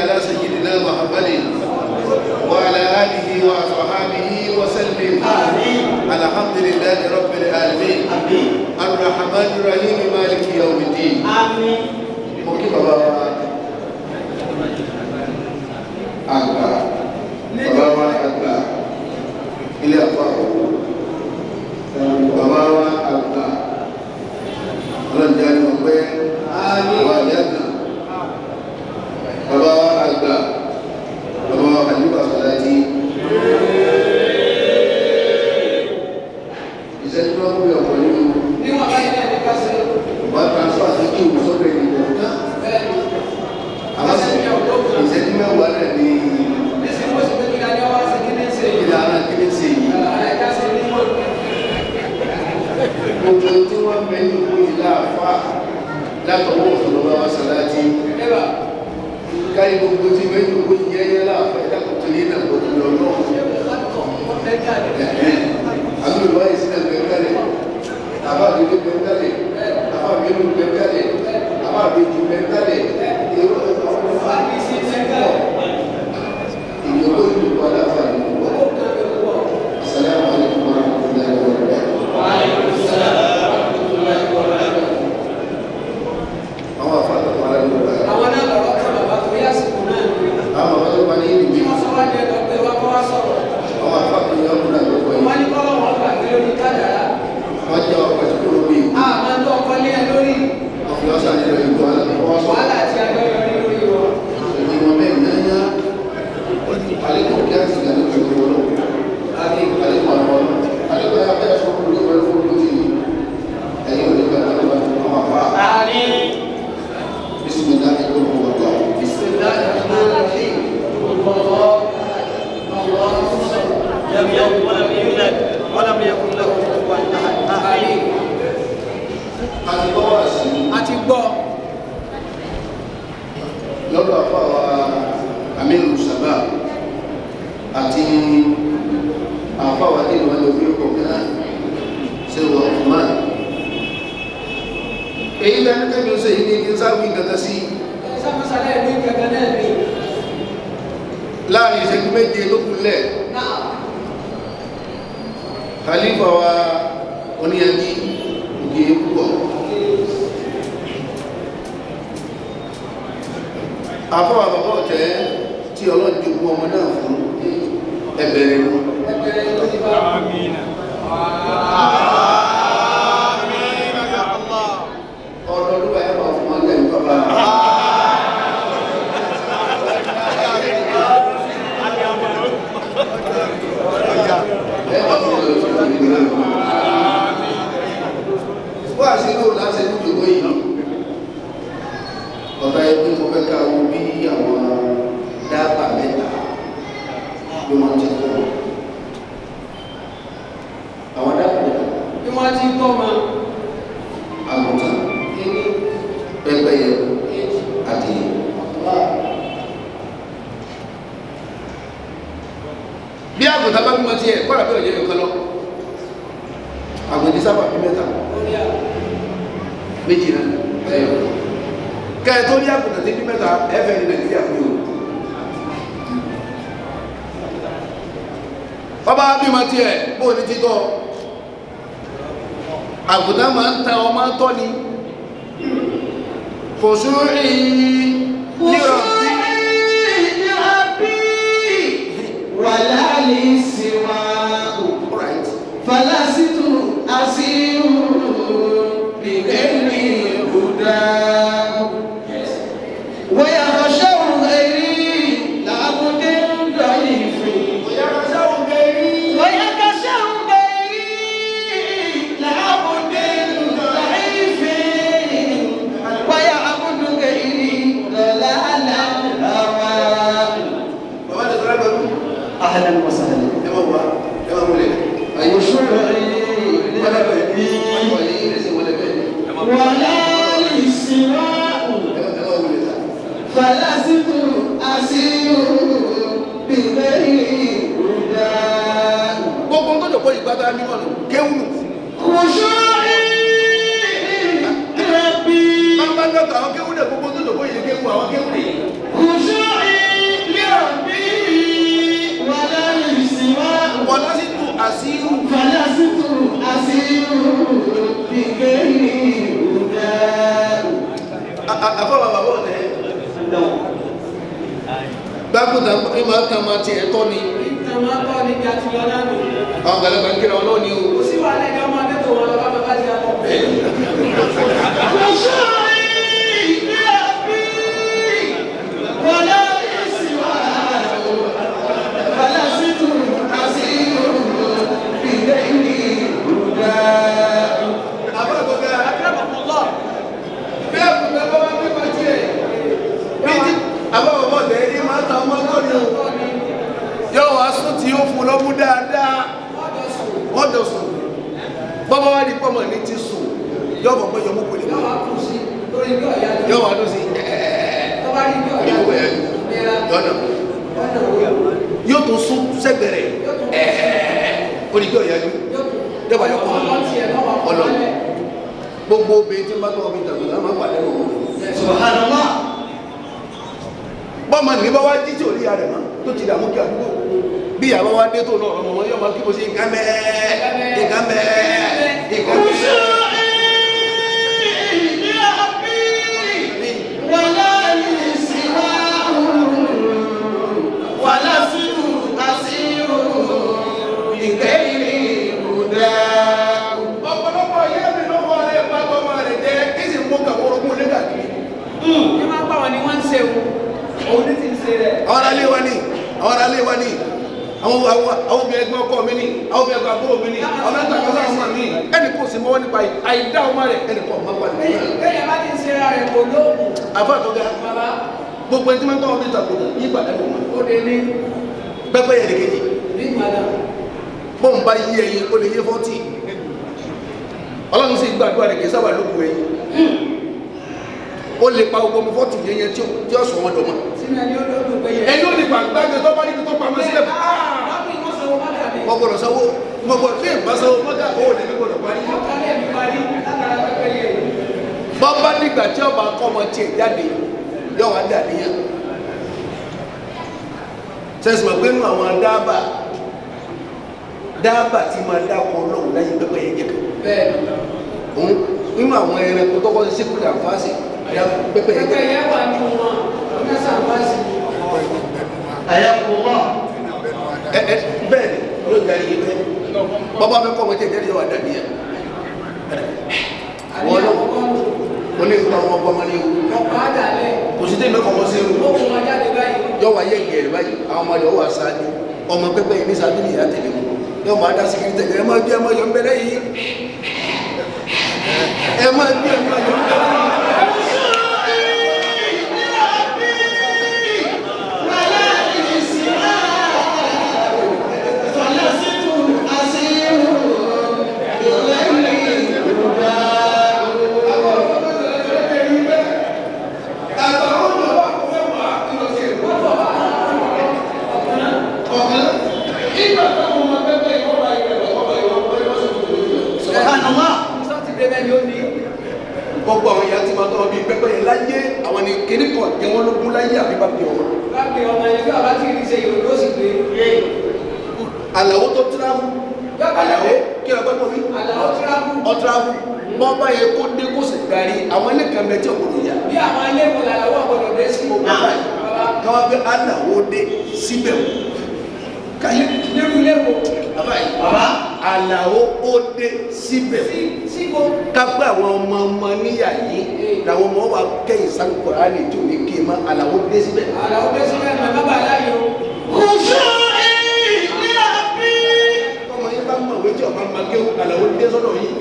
على سيدنا محمد وعلى آله وصحبه وسلم. آمين. الحمد لله رب العالمين. آمين. الرحمن الرحيم مالك يوم الدين. آمين. ممكن بابا أكبر بابا أكبر إلى أفضل bàbá wa àgbà ọlọ́jà ni wọ́n pẹ́ wà ní àgbà bàbá wa àgbà bàbá wa àdúgbò àfàlájí ìṣẹ́jú náà wúlò ọ̀pọ̀ nínú níwọ̀n báyìí náà ní kásẹ̀ wọ́n transfer sí kí òun sọ́dọ̀ ìdìbò náà àwọn ìṣẹ́jú mẹ́wàá rẹ̀ ní ìlànà kí ní ṣe yìí gbogbo tí wọ́n mẹ́lú ìlà àfá látọwọ́ òṣèlúwà wá sàlájí káyí gbogbo tí mẹ́lú yẹ́yẹ́ láàfá ìdákùtù ní ìdàgbòtò lọ́nà àgbègbè ìsìnlẹ̀ gbẹ̀gbẹ̀rẹ̀ àbábìlẹ̀ gbẹ̀gbẹ̀rẹ̀ àbábìlẹ̀ gbẹ̀gbẹ̀rẹ̀ àbábìlẹ̀ gbẹ̀gbẹ̀rẹ̀ ìyókò ìlú padà fà ní Assalamu alaikum warahmatullahi wabarakatuh. Wa alaikum assalam warahmatullahi wabarakatuh. Àwọn àfáàtà tó wà lẹ́nu rẹ̀. Àwọn náà lọ́rọ̀ kan bàbá tó yá sí kùn náà. Àwọn ọmọdé wà ní ìlú. Tí wọ́n sọ wá ní ẹ̀dọ̀ pé wá kọ́ wá sọ̀rọ̀. Àwọn àfáàtà yọ ọkùnrin àti ọkọ̀ yìí. Wọ́n ní kọ́lọ̀ wọn gbà pé lórí kádàrá. Wọ́n jẹ́ ọkọ̀ tí kúrò bí. A máa ń tọ́ ọkọ̀ lé ẹ lórí. Ọ̀fìn ọ̀sán nílò ìgbọ́ alákọ̀ọ́. Wàhálà àti agbẹ́yọ ní lórí wọn. Ìwọ̀n bẹ́ẹ̀ náà alẹ́kùn kí á sì gà ní ìlú wọn. Alẹ́kùn àwọn alẹ́kùn ayá bẹ́ẹ̀ fún olú ìwọ̀n fún olú ti ẹ̀yìn olùgbà alẹ́kùn àwọn àpá. Bismillahirrahmanirrahim. Bismillahirrahmanirrahim. لم يلد ولم يولد ولم يكن له كفوا أحد. Àti gbọ́ lọ́dọ̀ àfáwà Amiru Sabah àti àfáwà tí ìwọ̀n lè fi ọkọ̀ kan ṣe wọ̀ ọ̀fùmán. Èyí lẹ́nu kẹ́mi ó ṣe yìí ní kí n sáwí gẹ́gẹ́ sí láàrin ìṣẹ́jú méje ló kúnlẹ̀. Khalifa wa oníyanjí ògì púpọ̀. Àfọwà bàbá ọ̀tẹ́ tí ọlọ́dún ogún ọmọ náà fún ẹbẹ̀rẹ̀ mú. Àmín. Ọ̀rọ̀ olúwa ẹ̀bà fún ọjọ́ ìjọba. Wọ́n àṣírí òun láti ẹni ìjọba yìí. Ọ̀tá ẹgbẹ́ mo fẹ́ ká wo bí àwọn dábàá mẹ́ta ló máa ti kọ́. Àwọn dábàá mẹ́ta bí wọ́n ti kọ́ ma àgùntàn pẹ́pẹ́yẹ àti bí àgùntàn bá bímọ tí ẹ̀ kọ́ra bí ọ̀jẹ́ ẹ̀kọ́ lọ àgùntàn sábà bí mẹ́ta méjì náà kẹ́ẹ̀ tó ní àgùntàn tí bí mẹ́ta ẹ̀fẹ̀ ní Nàìjíríà fún yóò ọba bímọ tí ẹ̀ bó ní títọ́ àgùntàn máa ń ta ọmọ tọ́ ni kò sórí nírọ̀bí wà láàrín síwá fàlásítù àṣírù bìgẹ́rì ìhùdá ويخشوا غيري لعبد ضعيف ويخشوا غيري لعبد ضعيف ويعبد غيري ضلالا هوى. أهلا وسهلا. ولا للسواء فلست أسير بغير هدى. gbogbo tó jọ̀pọ̀ ìgbádá mímọ̀ nù kéwùnù. kò ṣọ́rí rẹ̀bí. máa bá dọ́kọ̀ àwọn kéwùnù gbogbo tó jọ̀pọ̀ ìyẹn kéwù àwọn kéwùnù. kò ṣọ́rí àfọwọ́ bàbá ọ̀tẹ́ gbàgbọ́dà ìmọ̀ àtàmà tiẹ̀ tọ́ ni. ìtàmà tọ́ ni bí a ti lọ náà nù. àwọn gbàlagbà ń kíra wọn náà ni o. kò sí wàhálà ẹ̀jọ̀ máa dé tó wọn lọ bá ti yàtọ̀. yóò wá sún tí yóò fún lọ́mú dáadáa wọ́n jọ sùn bọ́bá wá ní pọ́mọ̀ ní ti sùn yóò bọ̀ pé yọmú kò lè mọ́ yóò wá ló sí yóò tó sún sẹ́gbẹ̀rẹ̀ onígbé ọ̀yájú yóò bá yọkọ̀ ọlọ́ gbogbo obìnrin tí wọ́n bá tọ́ ọmọ ìtàgbé náà máa wà lẹ́nu Subhanallah bọ́mọ ní bá wá jí tí ò rí àrẹ̀ mọ́ tó ti dàmú kí àdúgbò bí ìyàwó wá dé tó náà ọmọ wọn yóò máa kí mo sí nǹkan mẹ́ẹ̀ nǹkan mẹ́ẹ̀ nǹkan mẹ́ẹ̀. ọ̀pọ̀lọpọ̀ yẹ́ mi lọ́wọ́ rẹ̀ bá tọ́mọ rẹ̀ jẹ́ kí sì mú kàwọ́rọ́gún nígbà kiri. ní máa ń bá wọn ni wọ́n ń ṣe òun ní ti ń ṣe rẹ̀. àwọn aráalé wa ni àwọn aráalé wa ni àwọn obìnrin ẹgbẹ́ ọkọ mi ni àwọn obìnrin ẹgbẹ́ àbúrò mi ni àwọn mẹ́ta kan sáà ọmọ mi ẹnì kò sì mọ́wọ́ nípa àìdá ọmọ rẹ̀ ẹnì kan máa wà ní. bẹ́ẹ̀ bá ti ń ṣe ra rẹ̀ kò lóògùn. àfa àtọ́gá gbogbo ẹni tí wọ́n ń tọ́ ọmọ mi tàkùtà yí padà lọ́wọ́. ó de ní. pẹ́pẹ́ yẹn kejì. bí madam. bọ́n bá yí ẹyin ó lè yé 40 ọlọ́run sì gbàdúrà rẹ̀ kì í sábà lóko ẹyin ó lè pa gbogbo mi 40 yẹn tí ó sọ wọn dọ̀mọ́. ẹni ó lè pa gbàgbé tó bá níbi tó pa mọ́ sílẹ̀ wọ́n gbọ́dọ̀ sanwó wọ́n gbọ́dọ̀ bí ìbá sanwó mọ́gà ó lè ní gbọ́dọ̀ parí. bọ́n bá nígbà tí ọba kọ́ ọmọ tiẹ̀ jáde yóò wá dà níyàn. sẹ́sìn mọ̀ pé nínú àwọn dábà tí máa dákọ̀ ọlọ́run láyé pẹ́pẹ́ yẹn jẹ́ kan. nínú àwọn ẹranko tó kọ́ sí síkúlẹ̀ àǹfààní pẹ́pẹ́ yẹn jẹ́ kan. wà nínú wọn ọ̀gá sàǹfààní. àyàkùnmọ́. bẹ́ẹ̀ ni yóò gba iye bẹ́ẹ̀ bọ́bá fẹ́ kọ́ ọmọ tí ìjẹ́rìí wà dàbí yẹn. wọ́n lọ wọ́n ní ìgbà wọn bọ́mọ ní ewu. kò sí tẹ́lẹ̀ kọ́mọ sí ewu. yọ wá yẹ gẹ̀ẹ́rẹ́ báyìí àwọn ọmọdé wà sáájú ọmọ pẹ́pẹ́ yìí ní sáájú ní ìyá tẹ̀lé wọn yọ máa dá síkiri tẹ̀lé ẹ máa gbé ẹ máa yọ ń bẹ̀rẹ̀ yìí ẹ máa gbé ẹ máa yọ ń bẹ̀rẹ̀ yìí. gbogbo àwọn ìyá tí ma tọ́ bí pẹ́pẹ́ yẹn láyé àwọn ni kíní kan jẹ́ wọ́n lógún láyé àbí bá bí ọmọ. bá bí ọmọ yẹn bí ọba tí kì í ṣe yòó ló sì gbé. àlàó tó tíráfù àlàó kí ẹ gbọ́dọ̀ wí. àlàó tíráfù. ọtíráfù bọ́ọ̀bá yẹn kó dé kó sì darí àwọn ilé kan bẹ tí ọ̀gbọ̀dọ̀ yá. bí àwọn ilé ìwé làwọn ọ̀gbọ̀dọ̀ dé sí. káwọn bẹ àlàó dé síbẹ̀ o. káyé nínú ilé wo. bàbá àlàó ó dé síbẹ̀ o. síbo. kápẹ́ àwọn ọmọ níyà yìí làwọn ọmọ wa kẹ́yìn sálùkọ àlè tó ní kí n má àlàó dé síbẹ̀. àlàó dé síbẹ̀ ní bàbá aláyò. tọmọ yín bá mọ̀ wéjì ọ̀ma máa gé àlàó dé sọ́dọ̀ yìí.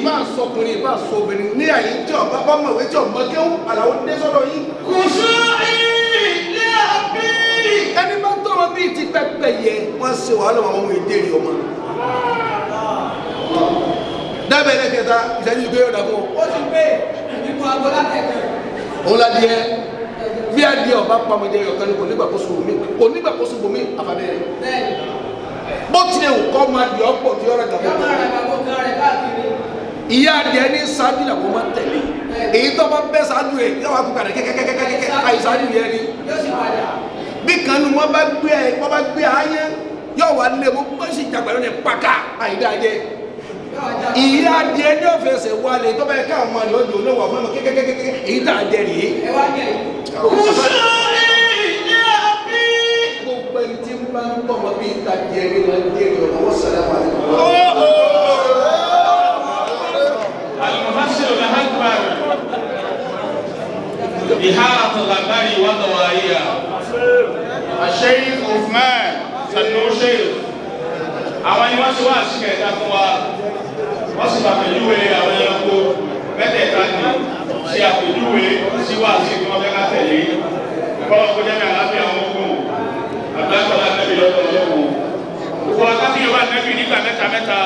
bá a sọkùnrin bá a sọ obìnrin ní àyè tí ọba bá mọ̀ wéjì ọ̀ma gé àlàó dé sọ́dọ̀ yìí. ẹni bá tọrọ bíi ti pẹ́pẹ́ yẹ wọ́n ṣe wàhálà àwọn ọmọ ìdérí ọmọ. dábẹ́ ilé kẹta ìṣẹ́jú gbé ọ̀dà fún ọ. ó ti gbé nínú aago látẹ̀kẹ́. òun la di ẹ bí adìẹ ọba pamọ́jẹ ọ̀kan ní kò nígbà kó sùn mí kò nígbà kó sùn mí àfàdé rẹ. bẹ́ẹ̀ni. bó tilẹ̀ wù kọ́ máa di ọ̀pọ̀ tí ọ̀rẹ́ gàbọ̀. yọ̀ọ́ máa rẹ̀ gbàgbọ́ kan rẹ̀ káàkiri. ìyá adìẹ ní sáájú làwọn máa ń tẹ̀lé èyí tó bá bẹ́ sáájú rẹ̀ yóò wá kú kàdé kẹ́kẹ́kẹ́kẹ́kẹ́ àìsáájú yẹn ni. yóò sì padà. bí kan ní wọ́n bá gbé ayé yóò wá lé mo bá sì jàgbá lónìí pàkà àìdájẹ́ ìyá adìẹ ní ọ̀fẹ́sẹ̀ wálé tó bẹ́ẹ̀ káwọn ọmọ rẹ̀ ó di olówó fún ọmọ kékeré èyí tà á jẹ rèé. ẹ wá jẹ yìí. gbogbo ẹni tí ń bá ń bọ̀ wọ́n bí ìta jẹ ní wọn jẹ ní ọmọ wọn sọ̀rọ̀ wà ní. المفسر الأكبر بحارة الغباري وضوائية الشيخ عثمان سنوشي àwọn ni wọ́n ti wá sí kẹta fún wa wọ́n sì bá pẹ̀lúwé àwọn ẹranko mẹ́tẹ̀ẹ̀ta ní sí àpèjúwe sí wá sí kí wọ́n fẹ́ ká tẹ̀lé kọ́lọ̀ kó jẹ́ ní àlàáfíà àwọn ogun àgbàkọ́lá nẹ́bí lọ́dọ̀ ọlọ́run gbogbo akáfíyàn wà nẹ́bí nígbà mẹ́ta